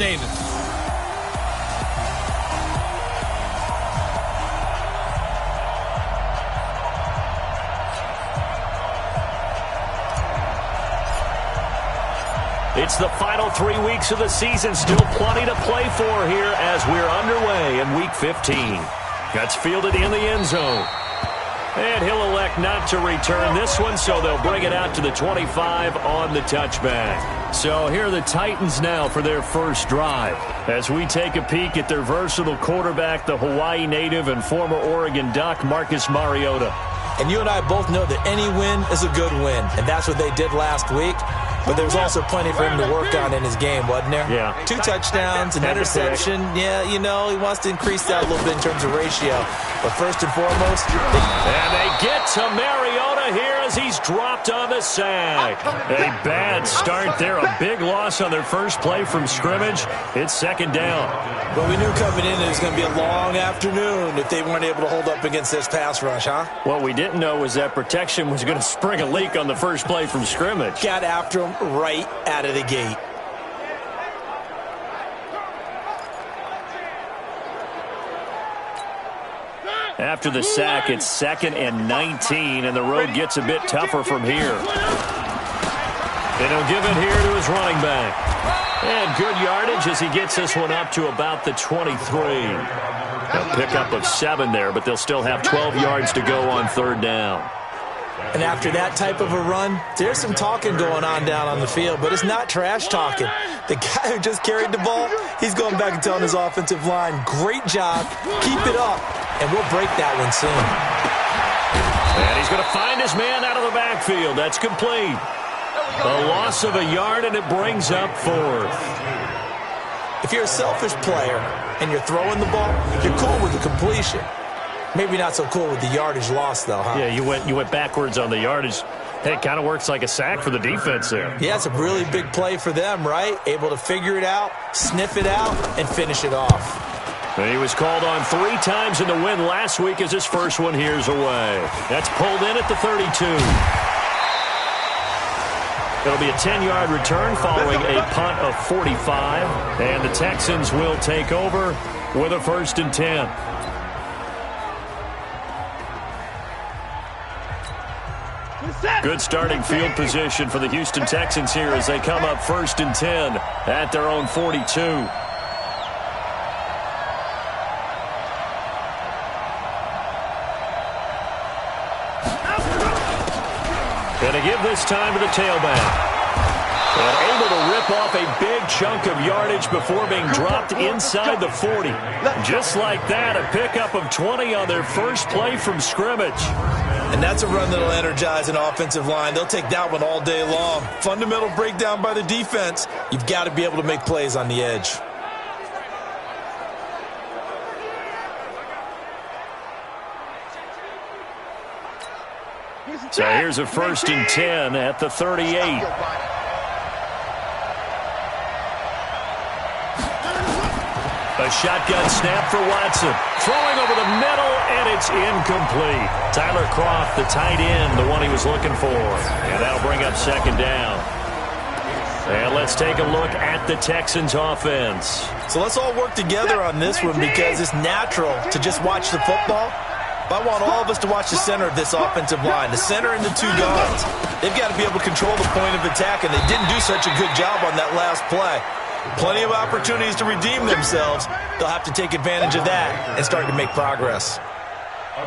Davis. It's the final 3 weeks of the season. Still plenty to play for here as we're underway in Week 15. That's fielded in the end zone. And he'll elect not to return this one, so they'll bring it out to the 25 on the touchback. So here are the Titans now for their first drive. As we take a peek at their versatile quarterback, the Hawaii native and former Oregon Duck, Marcus Mariota. And you and I both know that any win is a good win, and that's what they did last week. But there's also plenty for him to work on in his game, wasn't there? Yeah. 2 touchdowns, an interception. Yeah, you know, he wants to increase that a little bit in terms of ratio. But first and foremost... And they get to Mariota here as he's dropped on the sack. A bad start there. A big loss on their first play from scrimmage. It's second down. But we knew coming in it was going to be a long afternoon if they weren't able to hold up against this pass rush, huh? What we didn't know was that protection was going to spring a leak on the first play from scrimmage. Got after him right out of the gate. After the sack, it's 2nd and 19, and the road gets a bit tougher from here. And he'll give it here to his running back. And good yardage as he gets this one up to about the 23. A pickup of 7 there, but they'll still have 12 yards to go on third down. And after that type of a run, there's some talking going on down on the field, but it's not trash talking. The guy who just carried the ball, he's going back and telling his offensive line, great job, keep it up, and we'll break that one soon. And he's going to find his man out of the backfield. That's complete. A loss of a yard, and it brings up 4th. If you're a selfish player and you're throwing the ball, you're cool with the completion. Maybe not so cool with the yardage loss, though, huh? Yeah, you went backwards on the yardage. Hey, it kind of works like a sack for the defense there. Yeah, it's a really big play for them, right? Able to figure it out, sniff it out, and finish it off. And he was called on 3 times in the win last week as his first one here's away. That's pulled in at the 32. It'll be a 10-yard return following a punt of 45. And the Texans will take over with a 1st and 10. Good starting field position for the Houston Texans here as they come up 1st and 10 at their own 42. Going to give this time to the tailback. And able to rip off a big chunk of yardage before being dropped inside the 40. Just like that, a pickup of 20 on their first play from scrimmage. And that's a run that'll energize an offensive line. They'll take that one all day long. Fundamental breakdown by the defense. You've got to be able to make plays on the edge. So here's a 1st and 10 at the 38. A shotgun snap for Watson. Throwing over the middle, and it's incomplete. Tyler Kroft, the tight end, the one he was looking for. And that'll bring up 2nd down. And let's take a look at the Texans offense. So let's all work together on this one because it's natural to just watch the football. But I want all of us to watch the center of this offensive line, the center and the 2 guards. They've got to be able to control the point of attack, and they didn't do such a good job on that last play. Plenty of opportunities to redeem themselves. They'll have to take advantage of that and start to make progress.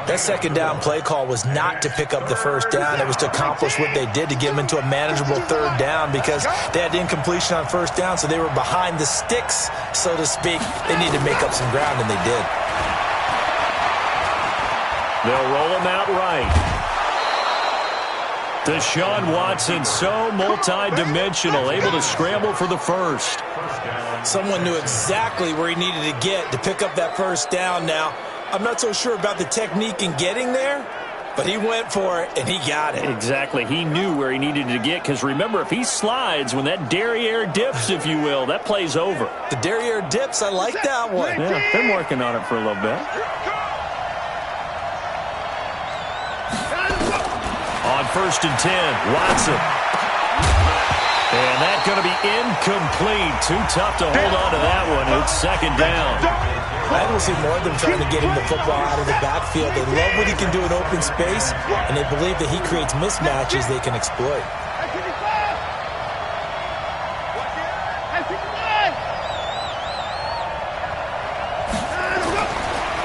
That 2nd down play call was not to pick up the 1st down. It was to accomplish what they did to get them into a manageable 3rd down because they had incompletion on 1st down, so they were behind the sticks, so to speak. They needed to make up some ground, and they did. They'll roll him out right. Deshaun Watson, so multi-dimensional, able to scramble for the 1st. Someone knew exactly where he needed to get to pick up that 1st down now. I'm not so sure about the technique in getting there, but he went for it, and he got it. Exactly. He knew where he needed to get, because remember, if he slides, when that derriere dips, if you will, that play's over. The derriere dips, I like that one. Yeah, been working on it for a little bit. On 1st and 10, Watson. And that's going to be incomplete. Too tough to hold on to that one. It's second down. I don't see more of them trying to get him the football out of the backfield. They love what he can do in open space, and they believe that he creates mismatches they can exploit.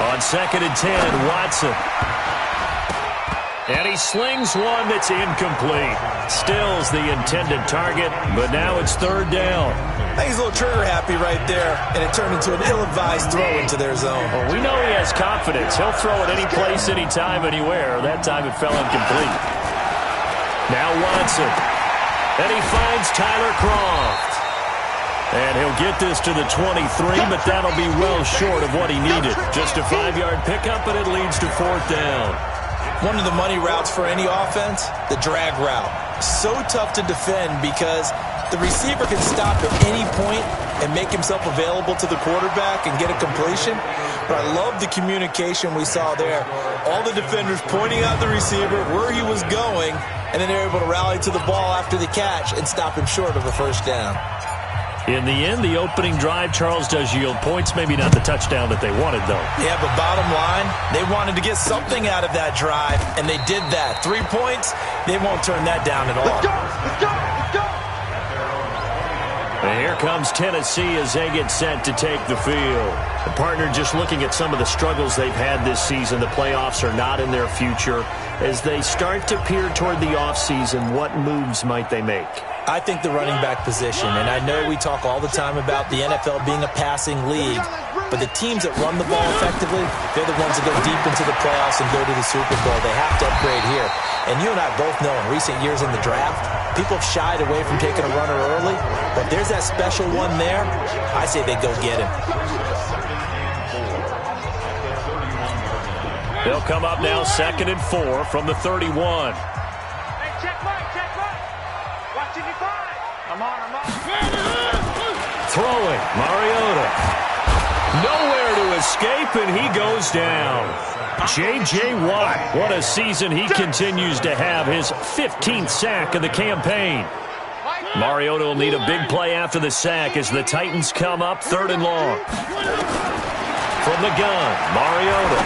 On 2nd and 10, Watson. And he slings one that's incomplete. Stills the intended target, but now it's 3rd down. I think he's a little trigger happy right there, and it turned into an ill-advised throw into their zone. Well, we know he has confidence. He'll throw it any place, anytime, anywhere. That time it fell incomplete. Now Watson. And he finds Tyler Croft. And he'll get this to the 23, but that'll be well short of what he needed. Just a 5-yard pickup, and it leads to 4th down. One of the money routes for any offense, the drag route. So tough to defend because the receiver can stop at any point and make himself available to the quarterback and get a completion. But I love the communication we saw there. All the defenders pointing out the receiver, where he was going, and then they're able to rally to the ball after the catch and stop him short of a 1st down. In the end, the opening drive, Charles, does yield points. Maybe not the touchdown that they wanted, though. Yeah, but bottom line, they wanted to get something out of that drive, and they did that. 3 points, they won't turn that down at all. Let's go! Let's go! Let's go! And here comes Tennessee as they get set to take the field. The partner, just looking at some of the struggles they've had this season, the playoffs are not in their future. As they start to peer toward the offseason, what moves might they make? I think the running back position, and I know we talk all the time about the NFL being a passing league, but the teams that run the ball effectively, they're the ones that go deep into the playoffs and go to the Super Bowl. They have to upgrade here. And you and I both know in recent years in the draft, people have shied away from taking a runner early, but if there's that special one there, I say they go get him. They'll come up now 2nd and 4 from the 31. Hey, check right, check right. Watching you find. I'm on. Throwing, Mariota. Nowhere to escape, and he goes down. J.J. Watt, what a season he continues to have. His 15th sack of the campaign. Mariota will need a big play after the sack as the Titans come up 3rd and long. From the gun, Mariota.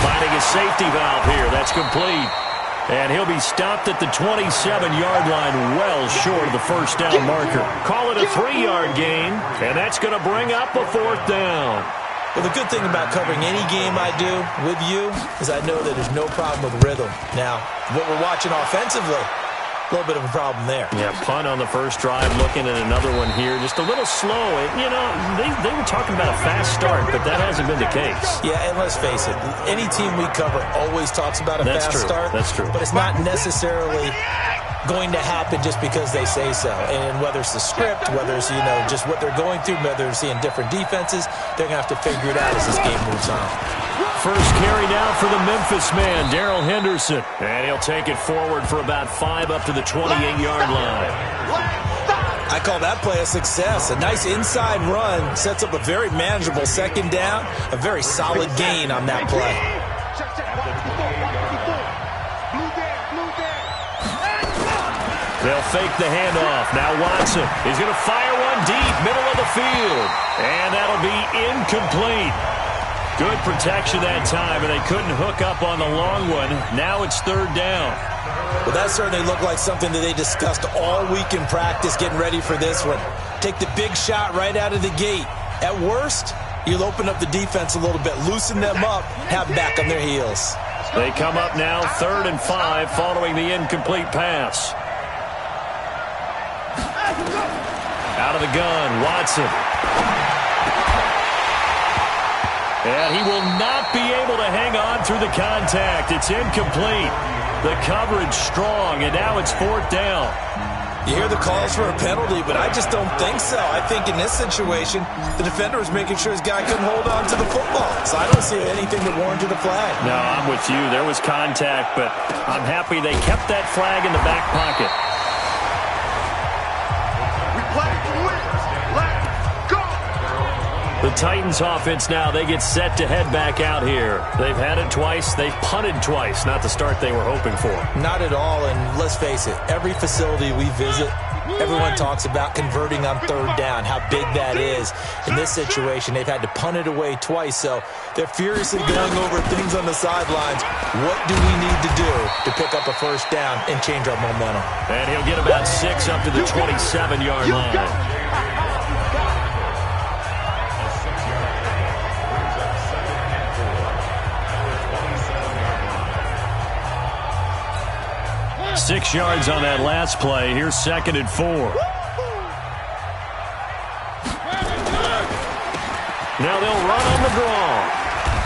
Finding a safety valve here. That's complete. And he'll be stopped at the 27-yard line, well short of the 1st down marker. Call it a 3-yard gain, and that's going to bring up a 4th down. Well, the good thing about covering any game I do with you is I know that there's no problem with rhythm. Now, what we're watching offensively, a little bit of a problem there. Yeah, punt on the first drive, looking at another one here. Just a little slow. You know, they were talking about a fast start, but that hasn't been the case. Yeah, and let's face it, any team we cover always talks about a fast start. That's true. But it's not necessarily going to happen just because they say so. And whether it's the script, whether it's, just what they're going through, whether they're seeing different defenses, they're going to have to figure it out as this game moves on. First carry now for the Memphis man, Darrell Henderson. And he'll take it forward for about 5 up to the 28-yard line. I call that play a success. A nice inside run sets up a very manageable 2nd down, a very solid gain on that play. They'll fake the handoff. Now Watson is going to fire one deep, middle of the field. And that'll be incomplete. Good protection that time, and they couldn't hook up on the long one. Now it's 3rd down. Well, that certainly looked like something that they discussed all week in practice, getting ready for this one. Take the big shot right out of the gate. At worst, you'll open up the defense a little bit, loosen them up, have them back on their heels. They come up now 3rd and 5 following the incomplete pass. Out of the gun, Watson. And he will not be able to hang on through the contact. It's incomplete. The coverage strong, and now it's 4th down. You hear the calls for a penalty, but I just don't think so. I think in this situation, the defender was making sure his guy couldn't hold on to the football. So I don't see anything that warranted a flag. No, I'm with you. There was contact, but I'm happy they kept that flag in the back pocket. We play to win. Let's go! The Titans offense now, they get set to head back out here. They've had it twice. They've punted twice. Not the start they were hoping for. Not at all, and let's face it, every facility we visit, Everyone talks about converting on third down, how big that is. In this situation, they've had to punt it away twice, so they're furiously going over things on the sidelines. What do we need to do to pick up a first down and change our momentum? And he'll get about 6 up to the 27-yard line. Six yards on that last play. Here's 2nd and 4. Now they'll run on the draw.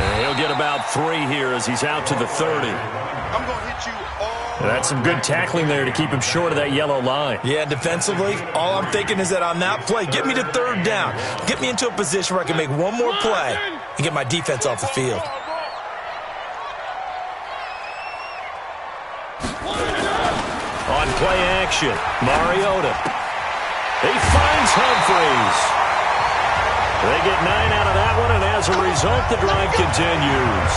And he'll get about 3 here as he's out to the 30. I'm going to hit you all. That's some good tackling there to keep him short of that yellow line. Yeah, defensively, all I'm thinking is that on that play, get me to third down. Get me into a position where I can make one more play and get my defense off the field. On play action, Mariota. He finds Humphreys. They get 9 out of that one, and as a result, the drive continues.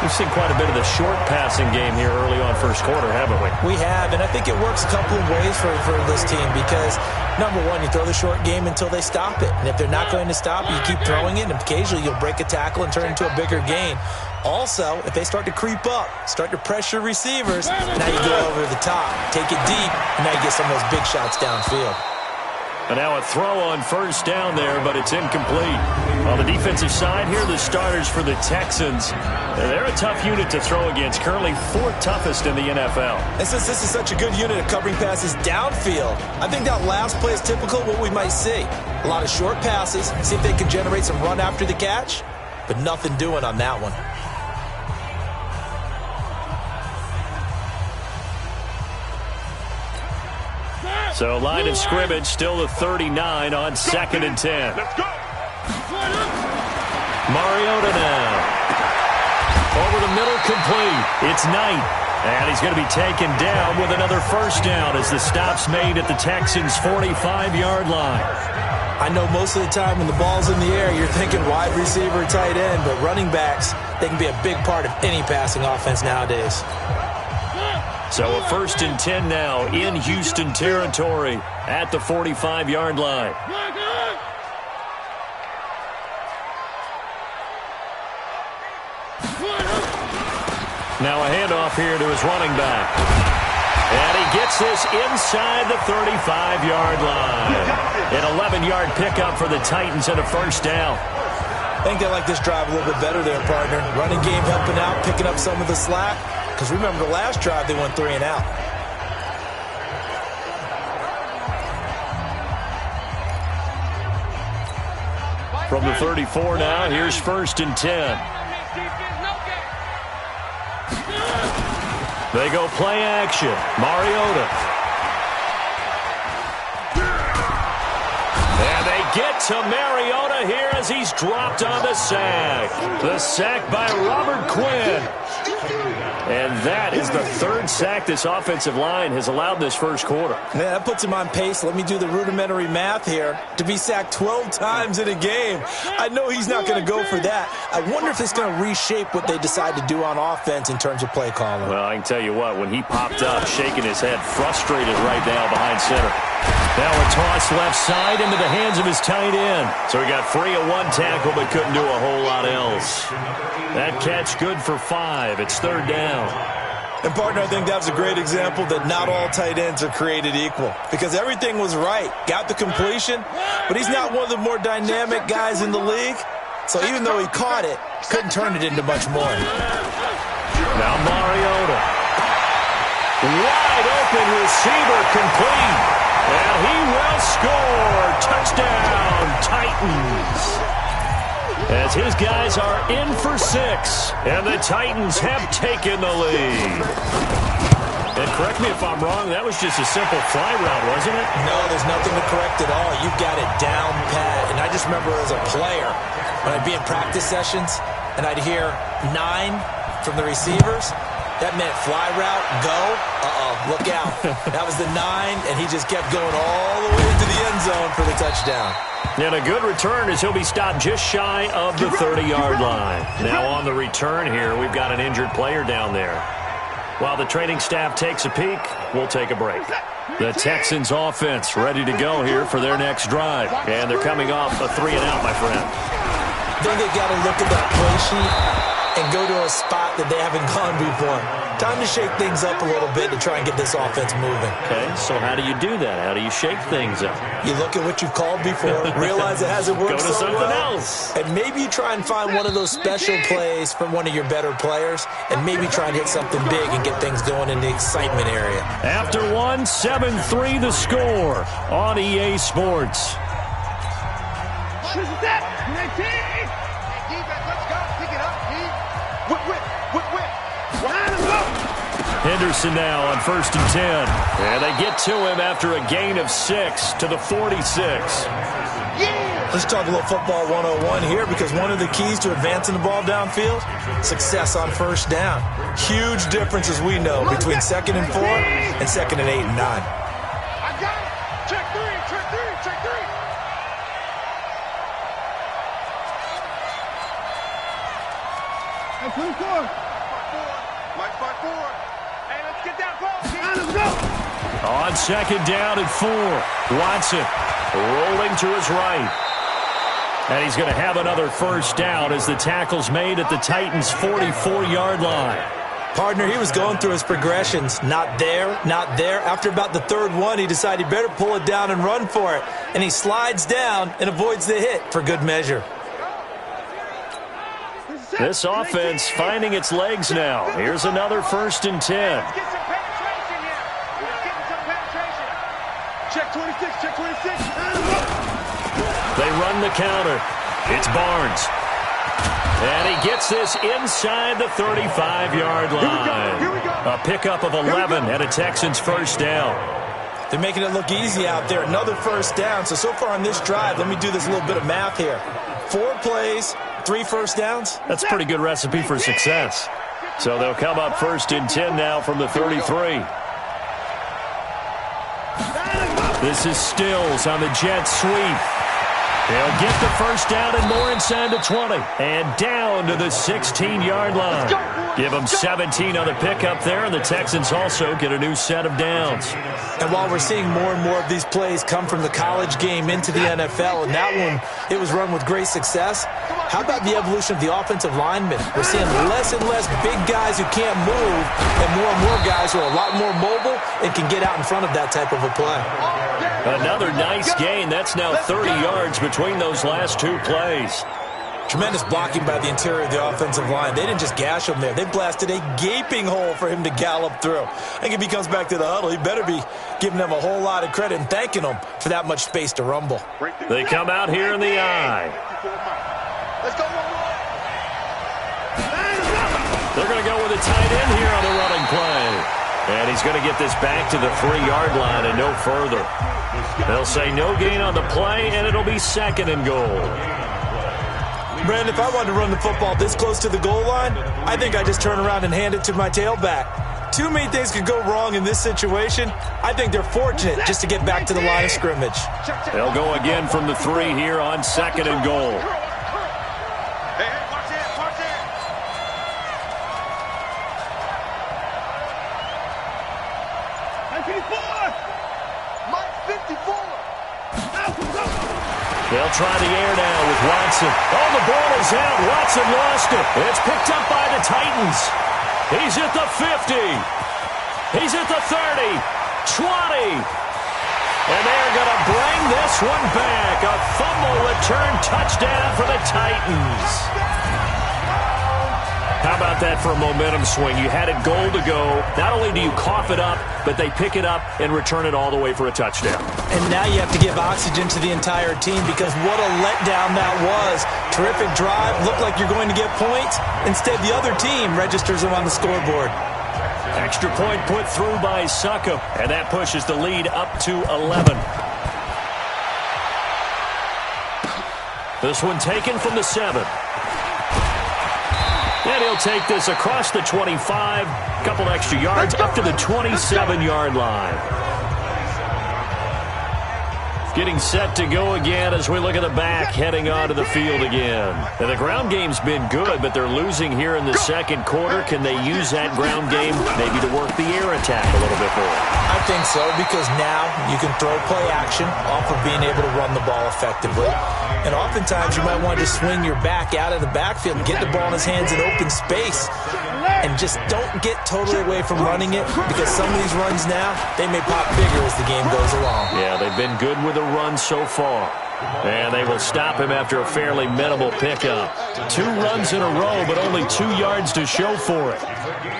We've seen quite a bit of the short passing game here early on first quarter, haven't we? We have, and I think it works a couple of ways for this team because, number one, you throw the short game until they stop it. And if they're not going to stop it, you keep throwing it, and occasionally you'll break a tackle and turn it into a bigger gain. Also, if they start to creep up, start to pressure receivers, now you go over the top, take it deep, and now you get some of those big shots downfield. And now a throw on first down there, but it's incomplete. On the defensive side here, the starters for the Texans. They're a tough unit to throw against, currently 4th toughest in the NFL. And since this is such a good unit of covering passes downfield, I think that last play is typical of what we might see. A lot of short passes, see if they can generate some run after the catch, but nothing doing on that one. So line of scrimmage still the 39 on 2nd and 10. Let's go. Mariota now. Over the middle, complete. It's Knight. And he's going to be taken down with another first down as the stop's made at the Texans' 45-yard line. I know most of the time when the ball's in the air, you're thinking wide receiver, tight end, but running backs, they can be a big part of any passing offense nowadays. So a 1st and 10 now in Houston territory at the 45-yard line. Now a handoff here to his running back. And he gets this inside the 35-yard line. An 11-yard pickup for the Titans and a first down. I think they like this drive a little bit better there, partner. Running game helping out, picking up some of the slack. Because remember, the last drive, they went 3 and out. From the 34 now, here's 1st and 10. They go play action. Mariota. And they get to Mariota here as he's dropped on the sack. The sack by Robert Quinn. And that is the 3rd sack this offensive line has allowed this first quarter. Yeah, that puts him on pace. Let me do the rudimentary math here. To be sacked 12 times in a game. I know he's not going to go for that. I wonder if it's going to reshape what they decide to do on offense in terms of play calling. Well, I can tell you what, when he popped up, shaking his head, frustrated right now behind center. Now a toss left side into the hands of his tight end. So he got free of 1 tackle but couldn't do a whole lot else. That catch good for 5. It's 3rd down. And, partner, I think that's a great example that not all tight ends are created equal. Because everything was right. Got the completion, but he's not one of the more dynamic guys in the league. So even though he caught it, couldn't turn it into much more. Now Mariota. Wide open receiver complete. And he will score. Touchdown, Titans. As his guys are in for 6. And the Titans have taken the lead. And correct me if I'm wrong, that was just a simple fly route, wasn't it? No, there's nothing to correct at all. You've got it down pat. And I just remember as a player, when I'd be in practice sessions, and I'd hear 9 from the receivers, that meant fly route, go, look out. That was the 9, and he just kept going all the way into the end zone for the touchdown. And a good return as he'll be stopped just shy of the 30-yard line. Now on the return here, we've got an injured player down there. While the training staff takes a peek, we'll take a break. The Texans offense ready to go here for their next drive. And they're coming off a 3-and-out, my friend. I think they got to look at that play sheet and go to a spot that they haven't gone before. Time to shake things up a little bit to try and get this offense moving. Okay, so how do you do that? How do you shake things up? You look at what you've called before, realize it hasn't worked so well. Go to something else. And maybe you try and find one of those special plays from one of your better players, and maybe try and hit something big and get things going in the excitement area. After 7-3 the score on EA Sports. Henderson now on 1st and 10. And they get to him after a gain of 6 to the 46. Let's talk a little football 101 here, because one of the keys to advancing the ball downfield, success on first down. Huge difference, as we know, between 2nd and 4 and 2nd and 8 and 9. I got it. Check three. Hey, 24. Mike 5-4. Hey, let's get that ball. Let's go. On 2nd down and 4. Watson rolling to his right. And he's going to have another first down as the tackle's made at the Titans' 44-yard line. Partner, he was going through his progressions. Not there. After about the 3rd one, he decided he better pull it down and run for it. And he slides down and avoids the hit for good measure. This offense finding its legs now. Here's another 1st and 10. Let's get some penetration here. Let's get some penetration. Check 26. They run the counter. It's Barnes. And he gets this inside the 35-yard line. Here we go. A pickup of 11 and a Texans first down. They're making it look easy out there. Another first down. So far on this drive, let me do this little bit of math here. 4 plays, 3 first downs. That's a pretty good recipe for success. So they'll come up 1st and 10 now from the 33. This is Stills on the jet sweep. He'll get the first down and more inside the 20. And down to the 16-yard line. Give them 17 on the pickup there, and the Texans also get a new set of downs. And while we're seeing more and more of these plays come from the college game into the NFL, and that one, it was run with great success, how about the evolution of the offensive linemen? We're seeing less and less big guys who can't move, and more guys who are a lot more mobile and can get out in front of that type of a play. Another nice gain. That's now 30 yards between those last 2 plays. Tremendous blocking by the interior of the offensive line. They didn't just gash him there. They blasted a gaping hole for him to gallop through. I think if he comes back to the huddle, he better be giving them a whole lot of credit and thanking them for that much space to rumble. They come out here in the eye. Let's go. They're going to go with a tight end here on the running play. And he's going to get this back to the 3-yard line and no further. They'll say no gain on the play, and it'll be 2nd and goal. Brandon, if I wanted to run the football this close to the goal line, I think I just turn around and hand it to my tailback. Too many things could go wrong in this situation. I think they're fortunate just to get back to the line of scrimmage. They'll go again from the 3 here on 2nd and goal. Hey, watch it. Mike 54. They'll try the air now with Watson. Oh, the ball is out. Watson lost it. It's picked up by the Titans. He's at the 50. He's at the 30. 20. And they're going to bring this one back. A fumble return touchdown for the Titans. How about that for a momentum swing? You had it goal to go. Not only do you cough it up, but they pick it up and return it all the way for a touchdown. And now you have to give oxygen to the entire team, because what a letdown that was. Terrific drive. Looked like you're going to get points. Instead, the other team registers them on the scoreboard. Extra point put through by Succop, and that pushes the lead up to 11. This one taken from the 7. And he'll take this across the 25, couple extra yards, up to the 27-yard line. Getting set to go again as we look at the back heading onto the field again. And the ground game's been good, but they're losing here in the second quarter. Can they use that ground game maybe to work the air attack a little bit more? I think so, because now you can throw play action off of being able to run the ball effectively. And oftentimes you might want to just swing your back out of the backfield and get the ball in his hands in open space. And just don't get totally away from running it, because some of these runs now, they may pop bigger as the game goes along. Yeah, they've been good with the run so far. And they will stop him after a fairly minimal pickup. 2 runs in a row, but only 2 yards to show for it.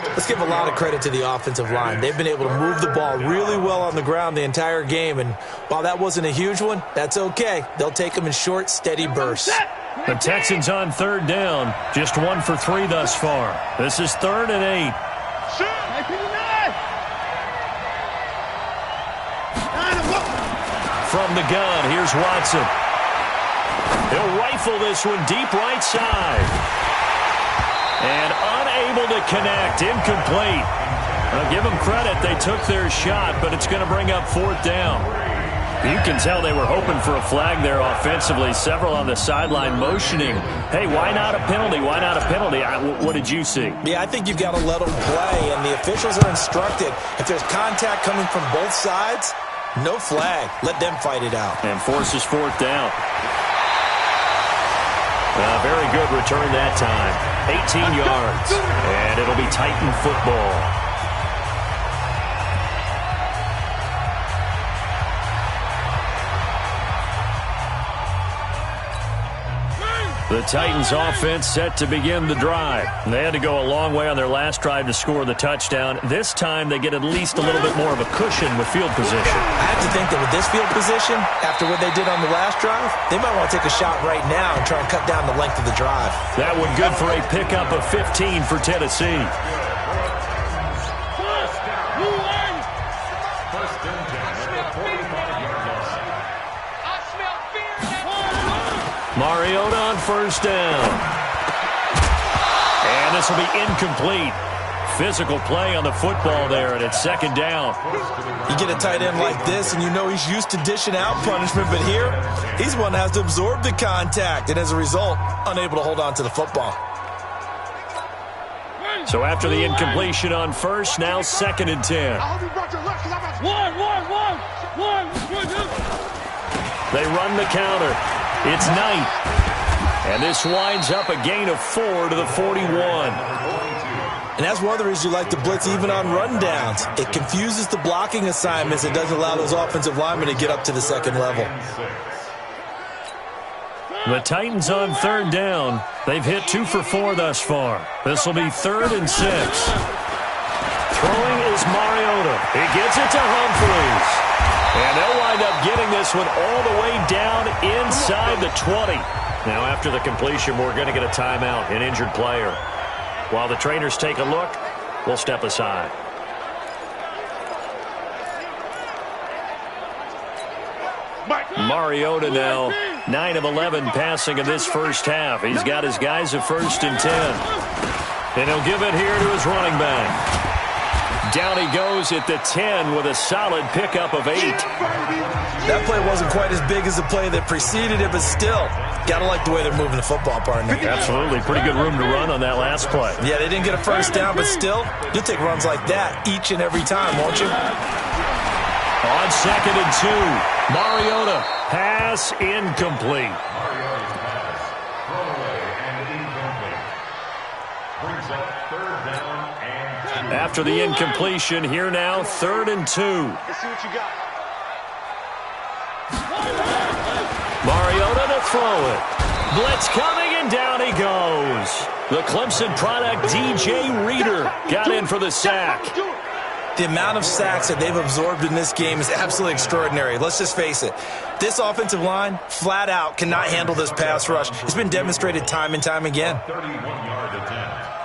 Let's give a lot of credit to the offensive line. They've been able to move the ball really well on the ground the entire game. And while that wasn't a huge one, that's okay. They'll take them in short, steady bursts. The Texans on 3rd down. Just 1 for 3 thus far. This is 3rd and 8. From the gun, here's Watson. He'll rifle this one deep right side. And unable to connect. Incomplete. I'll give them credit. They took their shot, but it's going to bring up 4th down. You can tell they were hoping for a flag there offensively. Several on the sideline motioning. Hey, why not a penalty? Why not a penalty? What did you see? Yeah, I think you've got to let them play, and the officials are instructed. If there's contact coming from both sides, no flag. Let them fight it out. And forces 4th down. Very good return that time. 18 yards. And it'll be Titan football. The Titans offense set to begin the drive. They had to go a long way on their last drive to score the touchdown. This time they get at least a little bit more of a cushion with field position. I have to think that with this field position, after what they did on the last drive, they might want to take a shot right now and try and cut down the length of the drive. That would good for a pickup of 15 for Tennessee. Mariota on 1st down. And this will be incomplete. Physical play on the football there, and it's 2nd down. You get a tight end like this, and you know he's used to dishing out punishment, but here, he's one that has to absorb the contact, and as a result, unable to hold on to the football. So after the incompletion on 1st, now 2nd and 10. They run the counter. It's Knight. And this winds up a gain of 4 to the 41. And that's one of the reasons you like to blitz even on rundowns. It confuses the blocking assignments. It doesn't allow those offensive linemen to get up to the 2nd level. The Titans on 3rd down. They've hit 2 for 4 thus far. This will be 3rd and 6. Throwing is Mariota. He gets it to Humphries. And they'll wind up getting this one all the way down inside the 20. Now, after the completion, we're going to get a timeout, an injured player. While the trainers take a look, we'll step aside. Mariota now, 9 of 11 passing in this first half. He's got his guys at 1st and 10. And he'll give it here to his running back. Down he goes at the 10 with a solid pickup of 8. That play wasn't quite as big as the play that preceded it, but still, got to like the way they're moving the football, partner. Absolutely. Pretty good room to run on that last play. Yeah, they didn't get a 1st down, but still, you'll take runs like that each and every time, won't you? On 2nd and 2, Mariota, pass incomplete. After the incompletion, here now, 3rd and 2. Let's see what you got. Mariota to throw it. Blitz coming, and down he goes. The Clemson product, DJ Reader, got in for the sack. The amount of sacks that they've absorbed in this game is absolutely extraordinary. Let's just face it. This offensive line, flat out, cannot handle this pass rush. It's been demonstrated time and time again. 31-yard attempt.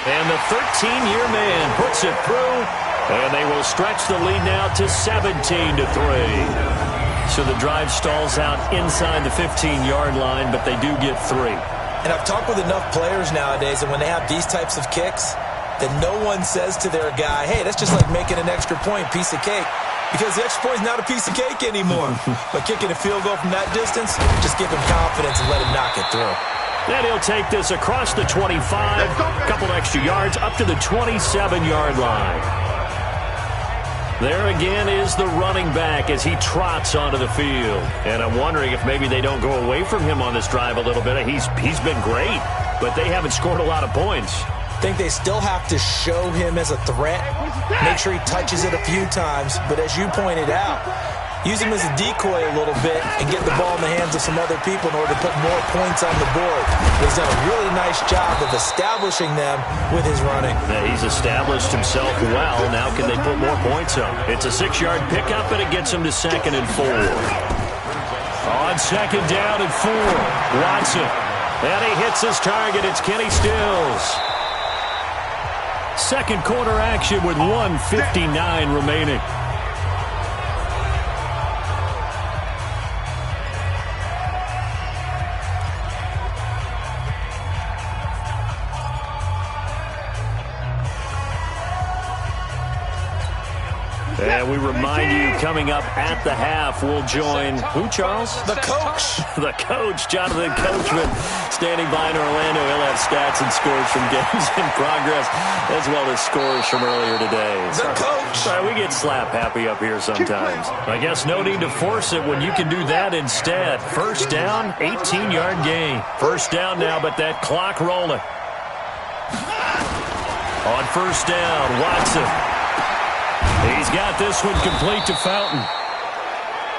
And the 13-year man puts it through, and they will stretch the lead now to 17-3. So the drive stalls out inside the 15-yard line, but they do get 3. And I've talked with enough players nowadays, and when they have these types of kicks, that no one says to their guy, hey, that's just like making an extra point, piece of cake. Because the extra point is not a piece of cake anymore. But kicking a field goal from that distance, just give him confidence and let him knock it through. Then he'll take this across the 25, a couple extra yards, up to the 27-yard line. There again is the running back as he trots onto the field. And I'm wondering if maybe they don't go away from him on this drive a little bit. He's been great, but they haven't scored a lot of points. I think they still have to show him as a threat, make sure he touches it a few times. But as you pointed out, use him as a decoy a little bit and get the ball in the hands of some other people in order to put more points on the board. He's done a really nice job of establishing them with his running. Yeah, he's established himself well. Now can they put more points up? It's a 6-yard pickup, and it gets him to 2nd and 4. On 2nd down and 4, Watson. And he hits his target. It's Kenny Stills. Second quarter action with 1:59 remaining. And we remind you, coming up at the half, we'll join who, Charles? The coach. The coach, Jonathan Coachman, standing by in Orlando. He'll have stats and scores from games in progress, as well as scores from earlier today. The coach. Sorry, we get slap happy up here sometimes. I guess no need to force it when you can do that instead. First down, 18-yard gain. First down now, but that clock rolling. On first down, Watson. He's got this one complete to Fountain.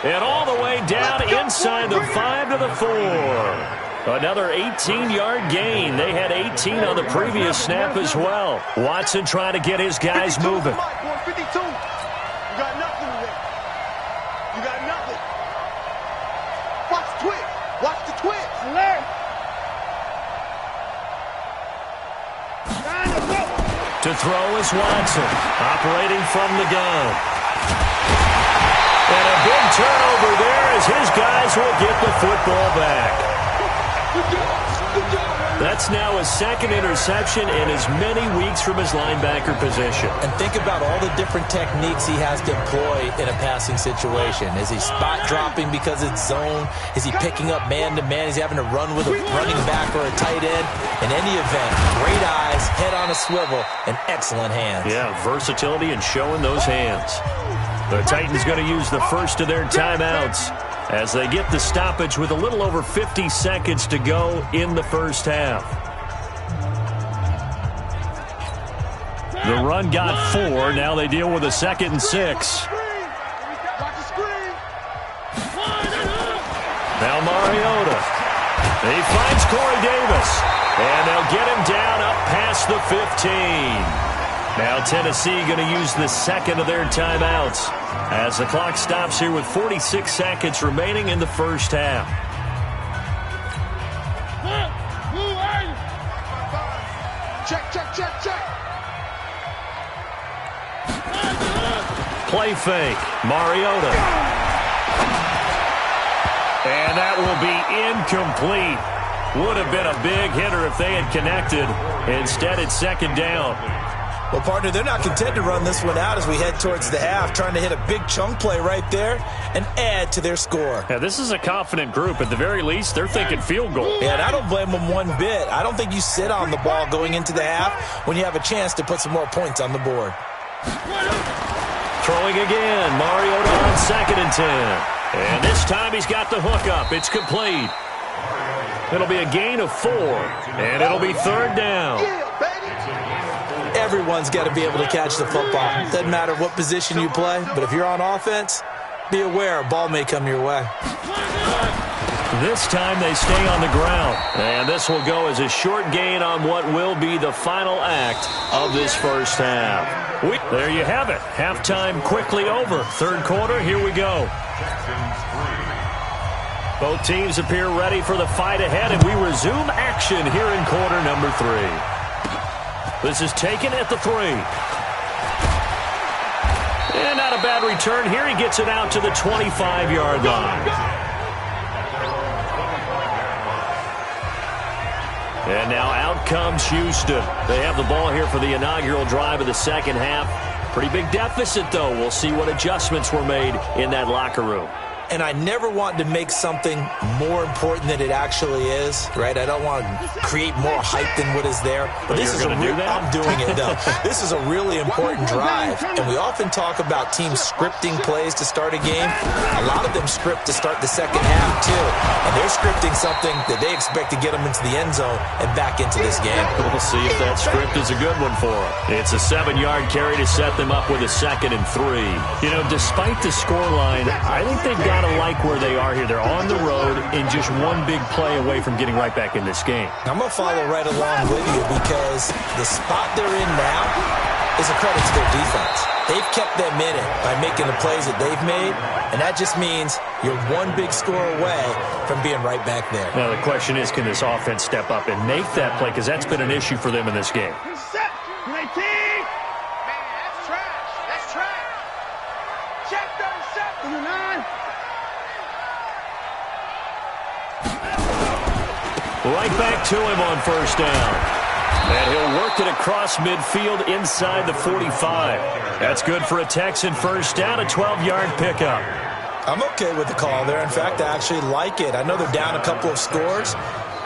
And all the way down inside the 5 to the 4. Another 18-yard gain. They had 18 on the previous snap as well. Watson trying to get his guys moving. 52. You got nothing today. You got nothing. Watch the twitch. Watch the twitch. Alert. To throw is Watson, operating from the gun. And a big turnover there as his guys will get the football back. That's now his second interception in as many weeks from his linebacker position. And think about all the different techniques he has to employ in a passing situation. Is he spot dropping because it's zone? Is he picking up man-to-man? Is he having to run with a running back or a tight end? In any event, great eyes, head on a swivel, and excellent hands. Yeah, versatility and showing those hands. The Titans going to use the first of their timeouts as they get the stoppage with a little over 50 seconds to go in the first half. The run got 4. Now they deal with a 2nd and 6. Now Mariota. He finds Corey Davis. And they'll get him down up past the 15. Now Tennessee going to use the second of their timeouts as the clock stops here with 46 seconds remaining in the first half. Check, check, check, check. Play fake. Mariota. And that will be incomplete. Would have been a big hitter if they had connected. Instead, it's 2nd down. Well, partner, they're not content to run this one out as we head towards the half, trying to hit a big chunk play right there and add to their score. Yeah, this is a confident group. At the very least, they're thinking field goal. Yeah, and I don't blame them one bit. I don't think you sit on the ball going into the half when you have a chance to put some more points on the board. Throwing again. Mariota on 2nd and 10. And this time he's got the hook up. It's complete. It'll be a gain of 4. And it'll be 3rd down. Everyone's got to be able to catch the football. Doesn't matter what position you play, but if you're on offense, be aware a ball may come your way. This time they stay on the ground. And this will go as a short gain on what will be the final act of this first half. There you have it. Halftime quickly over. Third quarter, here we go. Both teams appear ready for the fight ahead, and we resume action here in quarter number 3. This is taken at the 3. And not a bad return here. He gets it out to the 25-yard line. And now out comes Houston. They have the ball here for the inaugural drive of the second half. Pretty big deficit, though. We'll see what adjustments were made in that locker room. And I never want to make something more important than it actually is, right? I don't want to create more hype than what is there. But this is I'm doing it, though. This is a really important drive. And we often talk about teams scripting plays to start a game. A lot of them script to start the second half, too. And they're scripting something that they expect to get them into the end zone and back into this game. We'll see if that script is a good one for them. It's a 7-yard carry to set them up with a 2nd and 3. You know, despite the scoreline, I think they've got to like where they are here. They're on the road and just one big play away from getting right back in this game. I'm going to follow right along with you because the spot they're in now is a credit to their defense. They've kept them in it by making the plays that they've made, and that just means you're one big score away from being right back there. Now the question is, can this offense step up and make that play? Because that's been an issue for them in this game. Set. 19. Man, that's trash. That's trash. Check 37. 9. Right back to him on first down. And he'll work it across midfield inside the 45. That's good for a Texan first down, a 12-yard pickup. I'm okay with the call there. In fact, I actually like it. I know they're down a couple of scores,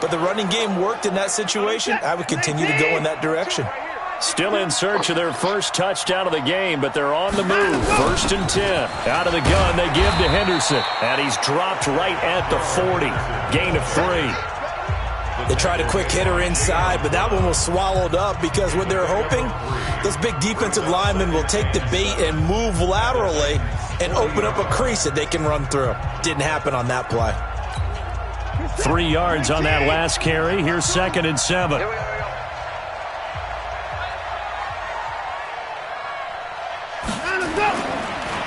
but the running game worked in that situation. I would continue to go in that direction. Still in search of their first touchdown of the game, but they're on the move. 1st and 10. Out of the gun, they give to Henderson. And he's dropped right at the 40. Gain of 3. They tried a quick hitter inside, but that one was swallowed up because what they're hoping, those big defensive linemen will take the bait and move laterally and open up a crease that they can run through. Didn't happen on that play. 3 yards on that last carry. Here's 2nd and 7.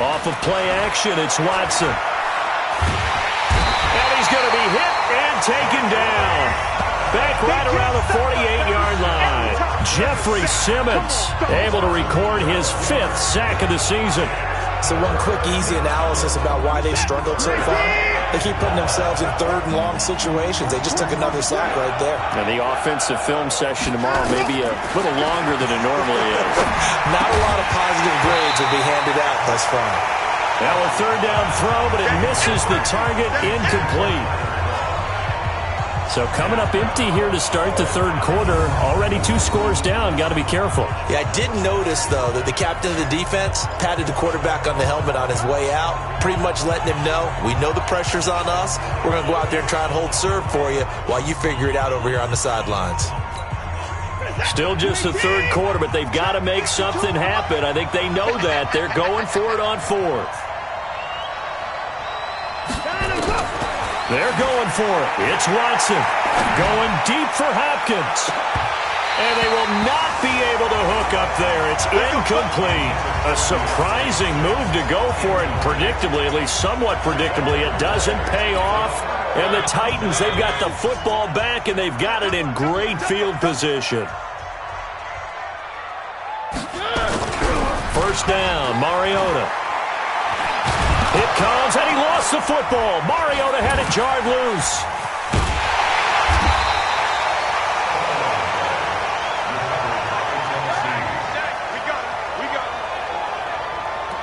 Off of play action, it's Watson. And he's going to be hit and taken down. Back right around the 48-yard line. Jeffrey Simmons able to record his 5th sack of the season. So one quick, easy analysis about why they've struggled so far. They keep putting themselves in 3rd and long situations. They just took another sack right there. And the offensive film session tomorrow may be a little longer than it normally is. Not a lot of positive grades will be handed out thus far. Now a 3rd down throw, but it misses the target, incomplete. So coming up empty here to start the 3rd quarter. Already 2 scores down. Got to be careful. Yeah, I did notice, though, that the captain of the defense patted the quarterback on the helmet on his way out, pretty much letting him know, we know the pressure's on us. We're going to go out there and try and hold serve for you while you figure it out over here on the sidelines. Still just the 3rd quarter, but they've got to make something happen. I think they know that. They're going for it on 4th. They're going for it. It's Watson going deep for Hopkins. And they will not be able to hook up there. It's incomplete. A surprising move to go for it. Predictably, at least somewhat predictably, it doesn't pay off. And the Titans, they've got the football back, and they've got it in great field position. First down, Mariota. It comes, and he lost the football. Mariota had it jarred loose.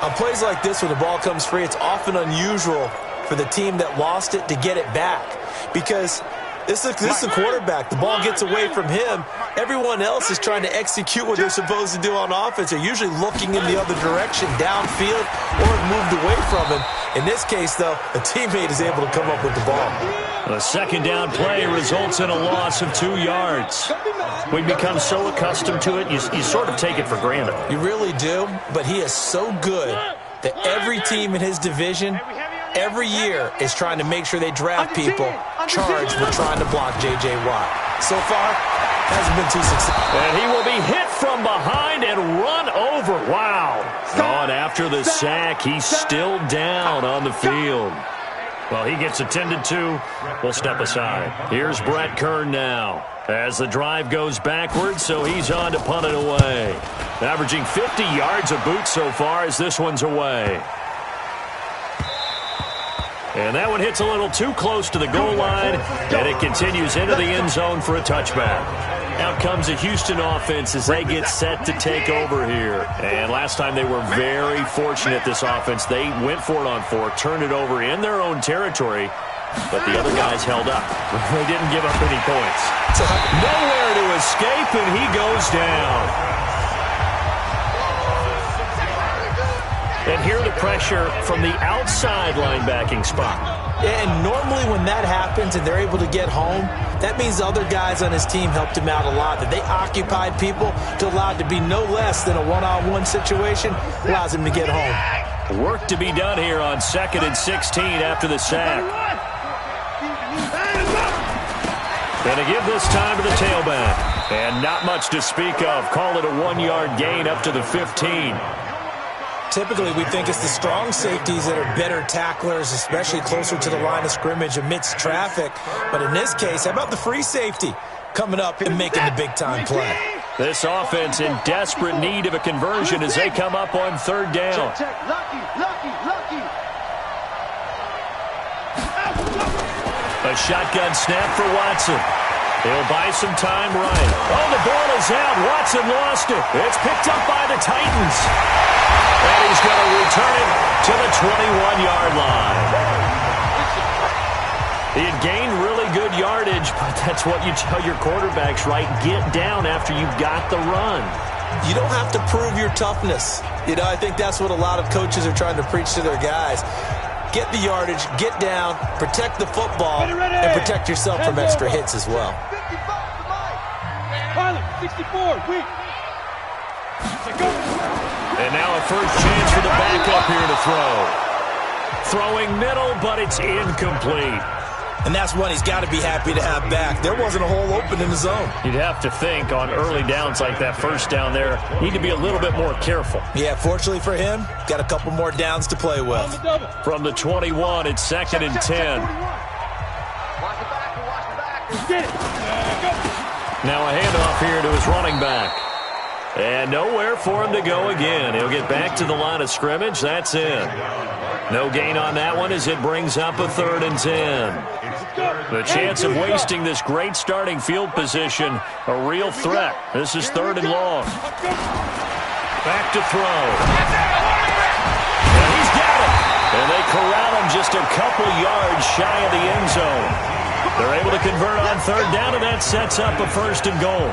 On plays like this, when the ball comes free, it's often unusual for the team that lost it to get it back. Because this is the quarterback. The ball gets away from him. Everyone else is trying to execute what they're supposed to do on offense. They're usually looking in the other direction, downfield, or moved away from him. In this case, though, a teammate is able to come up with the ball. A 2nd down play results in a loss of 2 yards. We've become so accustomed to it, you sort of take it for granted. You really do, but he is so good that every team in his division every year is trying to make sure they draft people charged with trying to block J.J. Watt. So far, hasn't been too successful. And he will be hit from behind and run over. Wow. On after the sack, he's still down on the field. Well, he gets attended to. We'll step aside. Here's Brett Kern now as the drive goes backwards, so he's on to punt it away. Averaging 50 yards a boot so far as this one's away. And that one hits a little too close to the goal line, and it continues into the end zone for a touchback. Out comes the Houston offense as they get set to take over here. And last time they were very fortunate, this offense. They went for it on 4, turned it over in their own territory, but the other guys held up. They didn't give up any points. Nowhere to escape, and he goes down. And here the pressure from the outside linebacking spot. And normally when that happens and they're able to get home, that means the other guys on his team helped him out a lot. That they occupied people to allow it to be no less than a one-on-one situation allows him to get home. Work to be done here on 2nd and 16 after the sack. Going to give this time to the tailback. And not much to speak of. Call it a 1-yard gain up to the 15. Typically, we think it's the strong safeties that are better tacklers, especially closer to the line of scrimmage amidst traffic. But in this case, how about the free safety coming up and making the big-time play? This offense in desperate need of a conversion as they come up on 3rd down. A shotgun snap for Watson. He'll buy some time right. Oh, the ball is out. Watson lost it. It's picked up by the Titans. And he's going to return it to the 21-yard line. He had gained really good yardage, but that's what you tell your quarterbacks, right? Get down after you've got the run. You don't have to prove your toughness. You know, I think that's what a lot of coaches are trying to preach to their guys. Get the yardage, get down, protect the football, and protect yourself from extra hits as well. 64, weak. And now a first chance for the backup here to throw. Throwing middle, but it's incomplete. And that's one he's got to be happy to have back. There wasn't a hole open in the zone. You'd have to think on early downs like that first down there, need to be a little bit more careful. Yeah, fortunately for him, got a couple more downs to play with. From the 21, it's 2nd and 10. Now a handoff here to his running back. And nowhere for him to go again. He'll get back to the line of scrimmage. That's in. No gain on that one as it brings up a 3rd and 10. The chance of wasting this great starting field position, a real threat. This is 3rd and long. Back to throw. And he's got it. And they corral him just a couple yards shy of the end zone. They're able to convert on 3rd down, and that sets up a 1st and goal.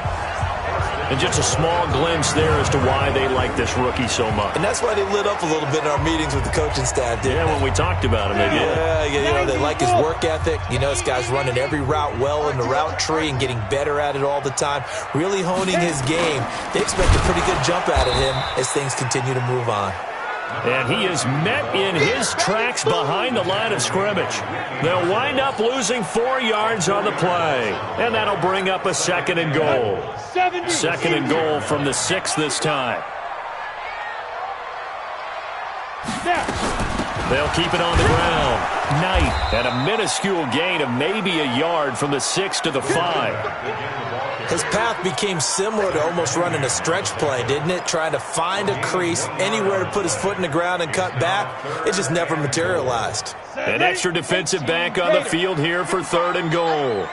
And just a small glimpse there as to why they like this rookie so much. And that's why they lit up a little bit in our meetings with the coaching staff, didn't they? When we talked about him, they did. Yeah, you know, they like his work ethic. You know, this guy's running every route well in the route tree and getting better at it all the time, really honing his game. They expect a pretty good jump out of him as things continue to move on. And he is met in his tracks behind the line of scrimmage. They'll wind up losing 4 yards on the play. And that'll bring up a 2nd and goal. 2nd and goal from the 6 this time. They'll keep it on the ground. Knight at a minuscule gain of maybe a yard from the 6 to the 5. His path became similar to almost running a stretch play, didn't it? Trying to find a crease, anywhere to put his foot in the ground and cut back. It just never materialized. An extra defensive back on the field here for 3rd and goal.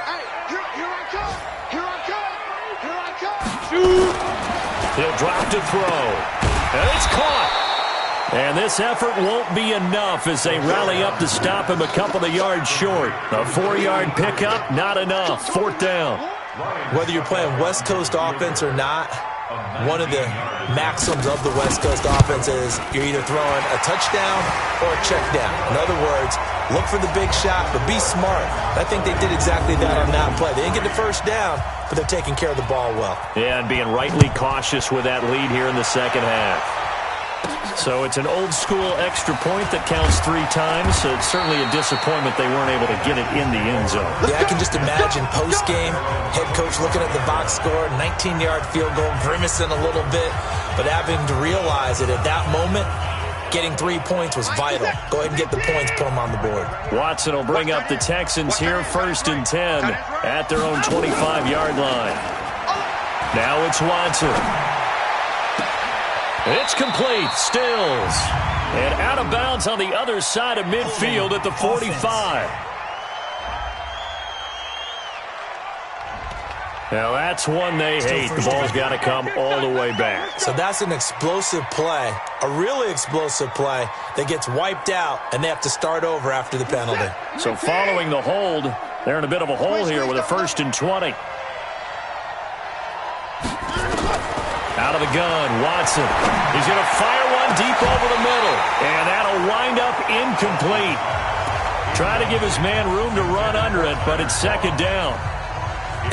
He'll drop to throw. And it's caught. And this effort won't be enough as they rally up to stop him a couple of yards short. A 4-yard pickup, not enough. 4th down. Whether you're playing West Coast offense or not, one of the maxims of the West Coast offense is you're either throwing a touchdown or a check down. In other words, look for the big shot, but be smart. I think they did exactly that on that play. They didn't get the first down, but they're taking care of the ball well. Yeah, and being rightly cautious with that lead here in the second half. So it's an old-school extra point that counts 3 times. So it's certainly a disappointment they weren't able to get it in the end zone. Yeah, I can just imagine post-game, head coach looking at the box score, 19-yard field goal, grimacing a little bit, but having to realize that at that moment, getting 3 points was vital. Go ahead and get the points, put them on the board. Watson will bring up the Texans here, 1st and 10 at their own 25-yard line. Now it's Watson. It's complete. Stills. And out of bounds on the other side of midfield at the 45. Now that's one they hate. The ball's got to come all the way back. So that's an explosive play, a really explosive play that gets wiped out, and they have to start over after the penalty. So following the hold, they're in a bit of a hole here with a 1st and 20. Out of the gun, Watson. He's going to fire one deep over the middle, and that'll wind up incomplete. Trying to give his man room to run under it, but it's 2nd down.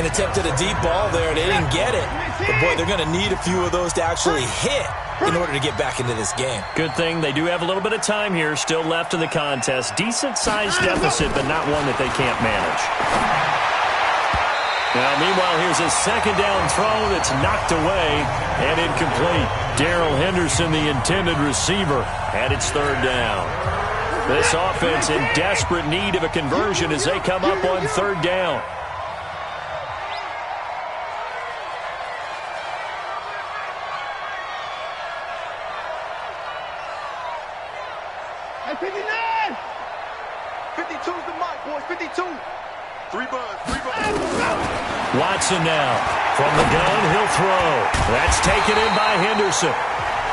And attempted a deep ball there. They didn't get it. But, boy, they're going to need a few of those to actually hit in order to get back into this game. Good thing they do have a little bit of time here still left in the contest. Decent-sized deficit, but not one that they can't manage. Now, meanwhile, here's a 2nd down throw that's knocked away and incomplete. Darrell Henderson, the intended receiver, and it's 3rd down. This offense in desperate need of a conversion as they come up on 3rd down. Hey, 59! 52's the mark, boys. 52. 3 buns. Watson now. From the gun, he'll throw. That's taken in by Henderson.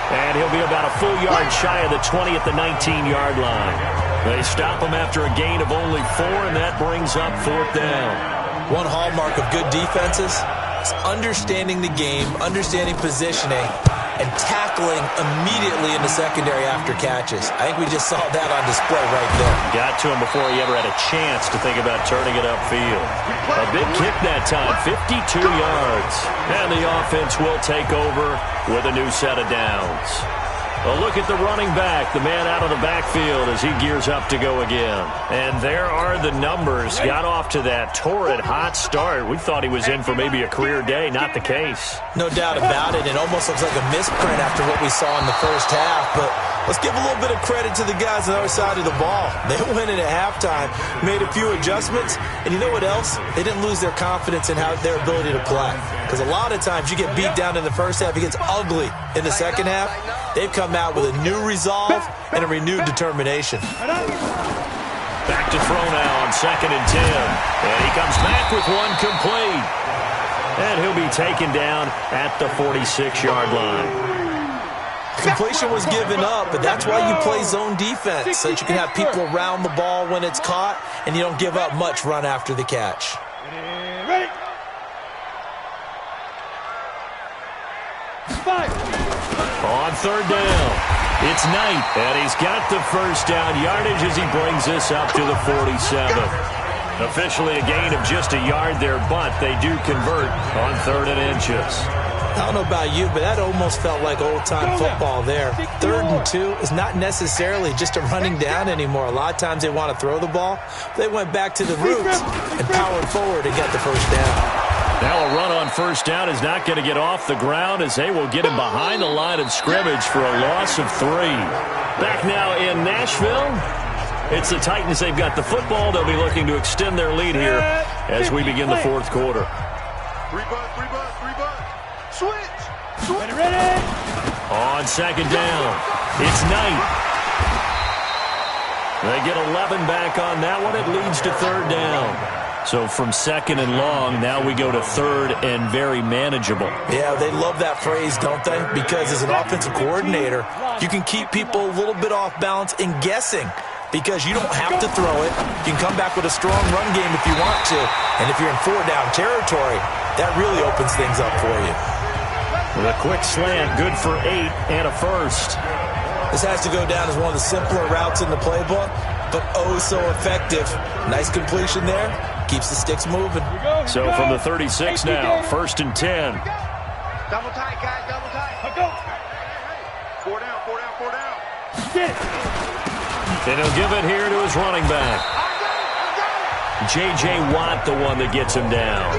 And he'll be about a full yard shy of the 20 at the 19-yard line. They stop him after a gain of only 4, and that brings up 4th down. One hallmark of good defenses is understanding the game, understanding positioning, and tackling immediately in the secondary after catches. I think we just saw that on display right there. Got to him before he ever had a chance to think about turning it upfield. A big kick that time, 52 yards. And the offense will take over with a new set of downs. A look at the running back, the man out of the backfield as he gears up to go again. And there are the numbers. Got off to that torrid hot start. We thought he was in for maybe a career day. Not the case. No doubt about it. It almost looks like a misprint after what we saw in the first half. But let's give a little bit of credit to the guys on the other side of the ball. They went in at halftime, made a few adjustments, and you know what else? They didn't lose their confidence in their ability to play. Because a lot of times you get beat down in the first half, it gets ugly in the second half. They've come out with a new resolve and a renewed determination. Back to throw now on 2nd and 10. And he comes back with one complete. And he'll be taken down at the 46-yard line. Completion was given up, but that's why you play zone defense, so that you can have people around the ball when it's caught, and you don't give up much run after the catch. Ready? Five. On 3rd down, it's Knight, and he's got the 1st down yardage as he brings this up to the 47. Officially a gain of just a yard there, but they do convert on 3rd and inches. I don't know about you, but that almost felt like old-time football there. 3rd and 2 is not necessarily just a running down anymore. A lot of times they want to throw the ball. They went back to the roots and powered forward and got the 1st down. Now a run on 1st down is not going to get off the ground as they will get him behind the line of scrimmage for a loss of 3. Back now in Nashville, it's the Titans. They've got the football. They'll be looking to extend their lead here as we begin the 4th quarter. 3 buns. Switch. Ready. On 2nd down, it's Knight. They get 11 back on that one. It leads to 3rd down. So from 2nd and long, now we go to 3rd and very manageable. Yeah, they love that phrase, don't they? Because as an offensive coordinator, you can keep people a little bit off balance and guessing because you don't have to throw it. You can come back with a strong run game if you want to. And if you're in 4-down territory, that really opens things up for you. With a quick slant, good for 8 and a 1st. This has to go down as one of the simpler routes in the playbook, but oh so effective. Nice completion there. Keeps the sticks moving. So from the 36 now, 1st and 10. Double tight, guys, double tight. Let's go. 4 down. And he'll give it here to his running back. J.J. Watt, the one that gets him down.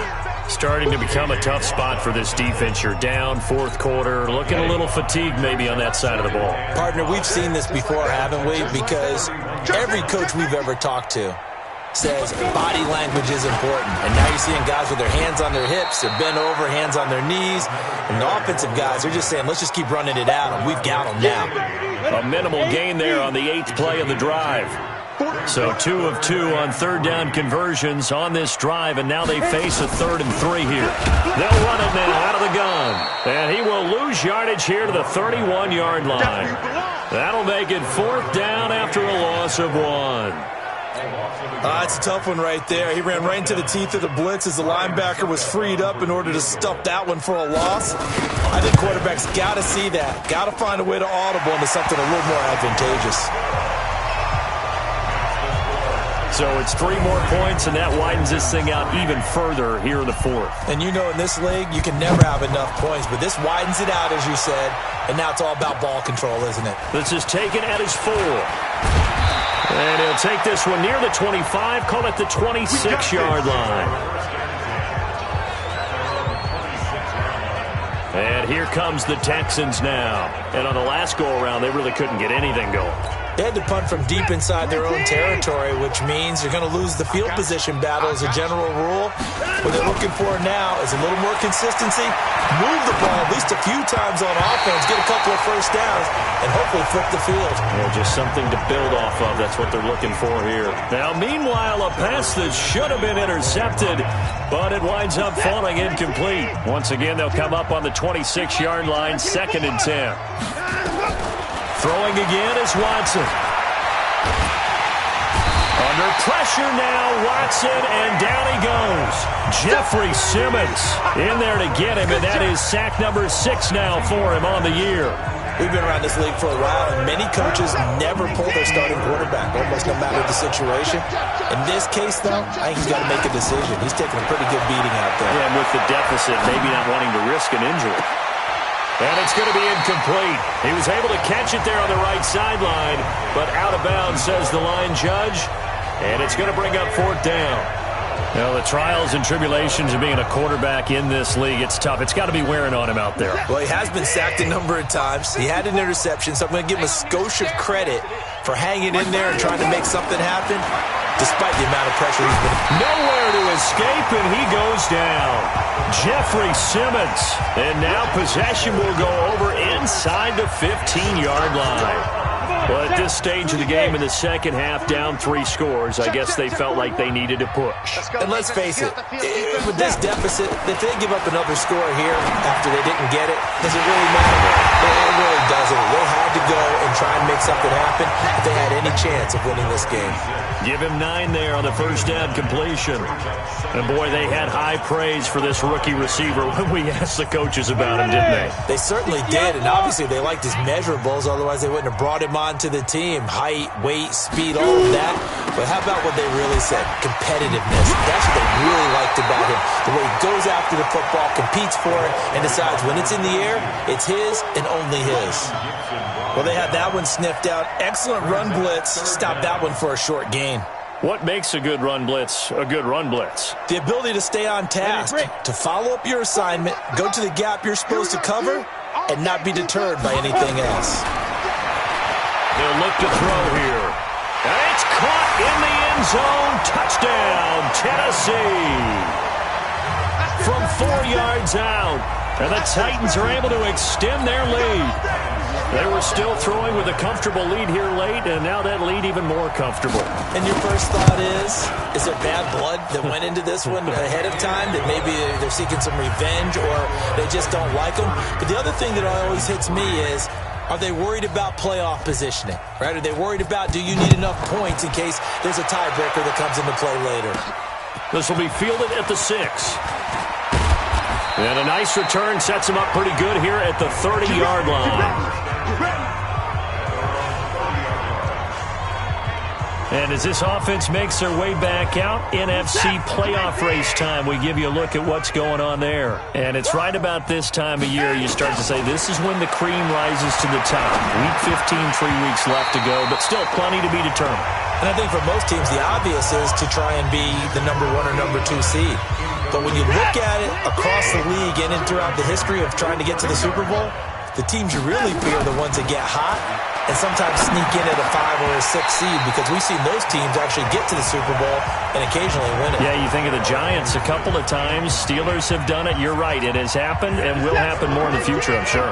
Starting to become a tough spot for this defense. You're down 4th quarter, looking a little fatigued maybe on that side of the ball. Partner, we've seen this before, haven't we? Because every coach we've ever talked to says body language is important. And now you're seeing guys with their hands on their hips, they're bent over, hands on their knees. And the offensive guys, they're just saying, let's just keep running it out, and we've got them now. A minimal gain there on the 8th play of the drive. So 2 of 2 on third down conversions on this drive, and now they face a 3rd and 3 here. They'll run it now out of the gun. And he will lose yardage here to the 31-yard line. That'll make it 4th down after a loss of 1. It's a tough one right there. He ran right into the teeth of the blitz as the linebacker was freed up in order to stuff that one for a loss. I think quarterbacks got to see that. Got to find a way to audible into something a little more advantageous. So it's 3 more points, and that widens this thing out even further here in the 4th. And you know in this league, you can never have enough points, but this widens it out, as you said, and now it's all about ball control, isn't it? This is taken at his 4. And he'll take this one near the 25, call it the 26-yard line. And here comes the Texans now. And on the last go-around, they really couldn't get anything going. They had to punt from deep inside their own territory, which means you're going to lose the field position battle as a general rule. What they're looking for now is a little more consistency, move the ball at least a few times on offense, get a couple of first downs, and hopefully flip the field. Yeah, just something to build off of. That's what they're looking for here. Now, meanwhile, a pass that should have been intercepted, but it winds up falling incomplete. Once again, they'll come up on the 26-yard line, 2nd and 10. Throwing again is Watson. Under pressure now, Watson, and down he goes. Jeffrey Simmons in there to get him, and that is sack number 6 now for him on the year. We've been around this league for a while, and many coaches never pull their starting quarterback, almost no matter the situation. In this case, though, I think he's got to make a decision. He's taking a pretty good beating out there. Yeah, and with the deficit, maybe not wanting to risk an injury. And it's going to be incomplete. He was able to catch it there on the right sideline, but out of bounds, says the line judge. And it's going to bring up 4th down. Now, the trials and tribulations of being a quarterback in this league, it's tough. It's got to be wearing on him out there. Well, he has been sacked a number of times. He had an interception, so I'm going to give him a skosh of credit for hanging in there and trying to make something happen, despite the amount of pressure he's been. Nowhere to escape, and he goes down. Jeffrey Simmons. And now possession will go over inside the 15-yard line. Well, at this stage of the game in the second half, down 3 scores, I guess they felt like they needed to push. And let's face it, with this deficit, if they give up another score here after they didn't get it, does it really matter? It really doesn't. They had to go and try and make something happen if they had any chance of winning this game. Give him 9 there on the first down completion. And, boy, they had high praise for this rookie receiver when we asked the coaches about him, didn't they? They certainly did, and obviously they liked his measurables, otherwise they wouldn't have brought him on to the team. Height, weight, speed, all of that. But how about what they really said? Competitiveness. That's what they really liked about him. The way he goes after the football, competes for it, and decides when it's in the air, it's his and only his. Well, they had that one sniffed out. Excellent run blitz. Stopped that one for a short gain. What makes a good run blitz a good run blitz? The ability to stay on task, to follow up your assignment, go to the gap you're supposed to cover, and not be deterred by anything else. They'll look to throw here. And it's caught in the end zone. Touchdown, Tennessee. From 4 yards out. And the Titans are able to extend their lead. They were still throwing with a comfortable lead here late, and now that lead even more comfortable. And your first thought is there bad blood that went into this one ahead of time, that maybe they're seeking some revenge or they just don't like them? But the other thing that always hits me is, are they worried about playoff positioning? Right? Are they worried about, do you need enough points in case there's a tiebreaker that comes into play later? This will be fielded at the 6. And a nice return sets him up pretty good here at the 30-yard line. And as this offense makes their way back out, NFC playoff race time, we give you a look at what's going on there. And it's right about this time of year you start to say this is when the cream rises to the top. Week 15, 3 weeks left to go, but still plenty to be determined. And I think for most teams, the obvious is to try and be the number 1 or number 2 seed. But when you look at it across the league and throughout the history of trying to get to the Super Bowl, the teams you really fear are the ones that get hot and sometimes sneak in at a 5 or a 6 seed, because we've seen those teams actually get to the Super Bowl and occasionally win it. Yeah, you think of the Giants a couple of times. Steelers have done it. You're right. It has happened and will happen more in the future, I'm sure.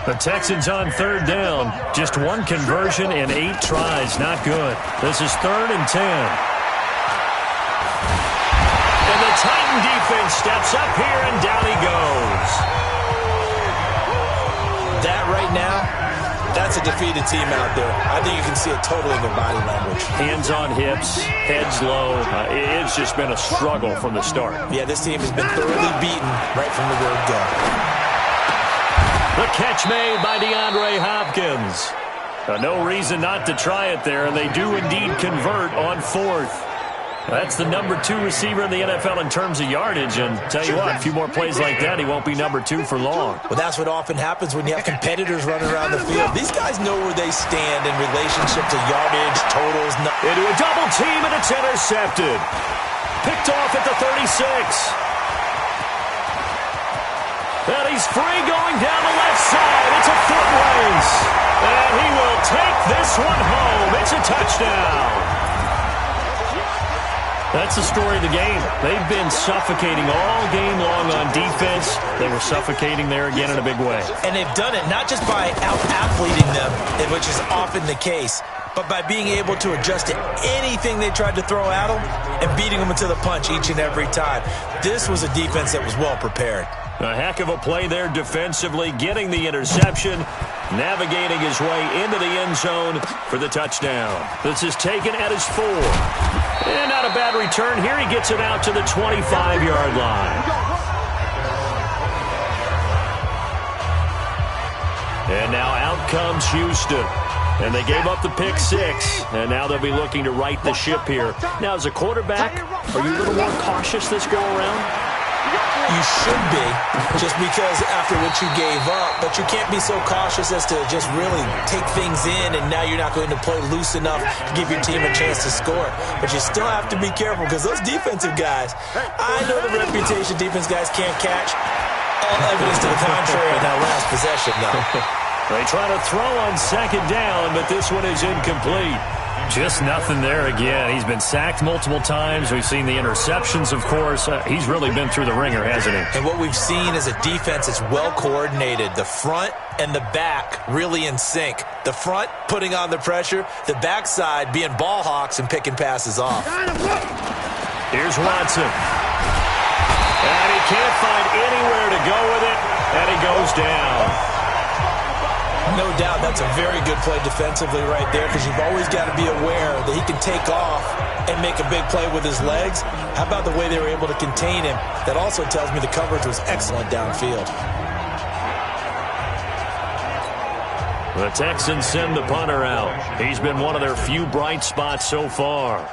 The Texans on third down. Just one conversion in 8 tries. Not good. This is 3rd and 10. And the Titan defense steps up here, and down he goes. That right now, that's a defeated team out there. I think you can see it totally in their body language. Hands on hips, heads low. It's just been a struggle from the start. Yeah, this team has been thoroughly beaten right from the word go. The catch made by DeAndre Hopkins. No reason not to try it there, and they do indeed convert on 4th. That's the number 2 receiver in the NFL in terms of yardage, and tell you what, a few more plays like that, he won't be number 2 for long. Well, that's what often happens when you have competitors running around the field. These guys know where they stand in relationship to yardage, totals. Into a double team, and it's intercepted. Picked off at the 36. And he's free going down the left side. It's a foot race. And he will take this one home. It's a touchdown. That's the story of the game. They've been suffocating all game long on defense. They were suffocating there again in a big way. And they've done it not just by out-athleting them, which is often the case, but by being able to adjust to anything they tried to throw at them and beating them into the punch each and every time. This was a defense that was well prepared. A heck of a play there defensively, getting the interception, navigating his way into the end zone for the touchdown. This is taken at his 4. And not a bad return here. He gets it out to the 25-yard line. And now out comes Houston. And they gave up the pick 6. And now they'll be looking to right the ship here. Now, as a quarterback, are you a little more cautious this go around? You should be, just because after what you gave up, but you can't be so cautious as to just really take things in, and now you're not going to play loose enough to give your team a chance to score. But you still have to be careful, because those defensive guys, I know the reputation defense guys can't catch. All evidence to the contrary in that last possession, though. They try to throw on 2nd down, but this one is incomplete. Just nothing there again. He's been sacked multiple times. We've seen the interceptions, of course. He's really been through the ringer, hasn't he? And what we've seen is a defense that's well coordinated. The front and the back really in sync. The front putting on the pressure. The backside being ball hawks and picking passes off. Here's Watson. And he can't find anywhere to go with it. And he goes down. No doubt that's a very good play defensively right there, because you've always got to be aware that he can take off and make a big play with his legs. How about the way they were able to contain him? That also tells me the coverage was excellent downfield. The Texans send the punter out. He's been one of their few bright spots so far.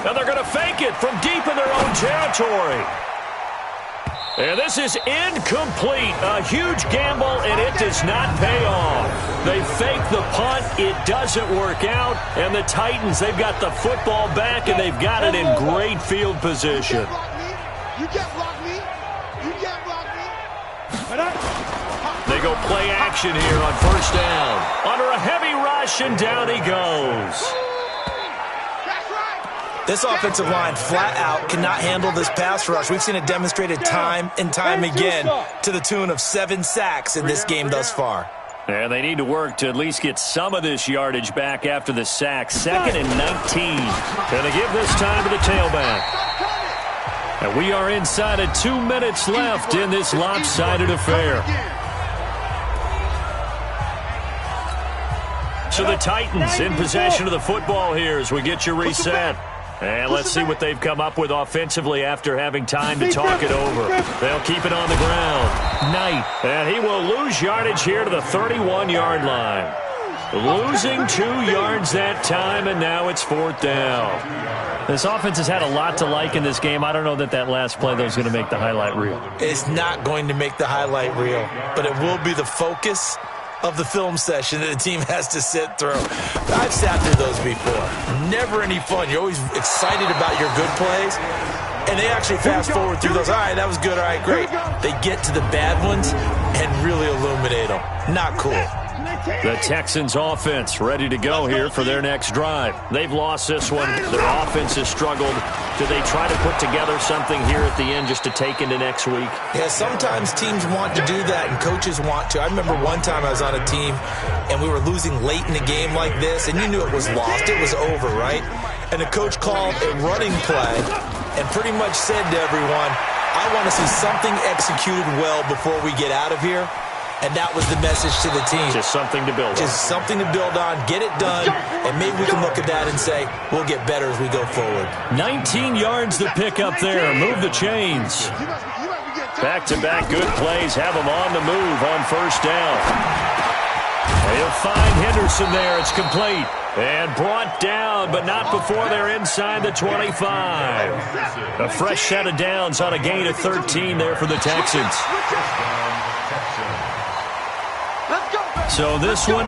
And they're going to fake it from deep in their own territory. And this is incomplete. A huge gamble, and it does not pay off. They fake the punt. It doesn't work out. And the Titans, they've got the football back, and they've got it in great field position. You can't block me. You can't block me. They go play action here on 1st down. Under a heavy rush, and down he goes. This offensive line flat out cannot handle this pass rush. We've seen it demonstrated time and time again to the tune of 7 sacks in this game thus far. And they need to work to at least get some of this yardage back after the sack. 2nd and 19. And they give this time to the tailback. And we are inside of 2 minutes left in this lopsided affair. So the Titans in possession of the football here as we get you reset. And let's see what they've come up with offensively after having time to talk it over. They'll keep it on the ground. Knight. And he will lose yardage here to the 31-yard line. Losing 2 yards that time, and now it's 4th down. This offense has had a lot to like in this game. I don't know that that last play, though, is going to make the highlight reel. It's not going to make the highlight reel, but it will be the focus of the film session that the team has to sit through. I've sat through those before. Never any fun. You're always excited about your good plays, and they actually fast forward through those. All right, that was good. All right, great. They get to the bad ones and really illuminate them. Not cool. The Texans offense ready to go here for their next drive. They've lost this one. Their offense has struggled. Do they try to put together something here at the end just to take into next week? Yeah, sometimes teams want to do that and coaches want to. I remember one time I was on a team and we were losing late in the game like this, and you knew it was lost. It was over, right? And the coach called a running play and pretty much said to everyone, I want to see something executed well before we get out of here. And that was the message to the team. Just something to build on. Just something to build on, get it done, and maybe we can look at that and say, we'll get better as we go forward. 19 yards to pick up there. Move the chains. Back-to-back good plays have them on the move on first down. They'll find Henderson there. It's complete. And brought down, but not before they're inside the 25. A fresh set of downs on a gain of 13 there for the Texans. So this one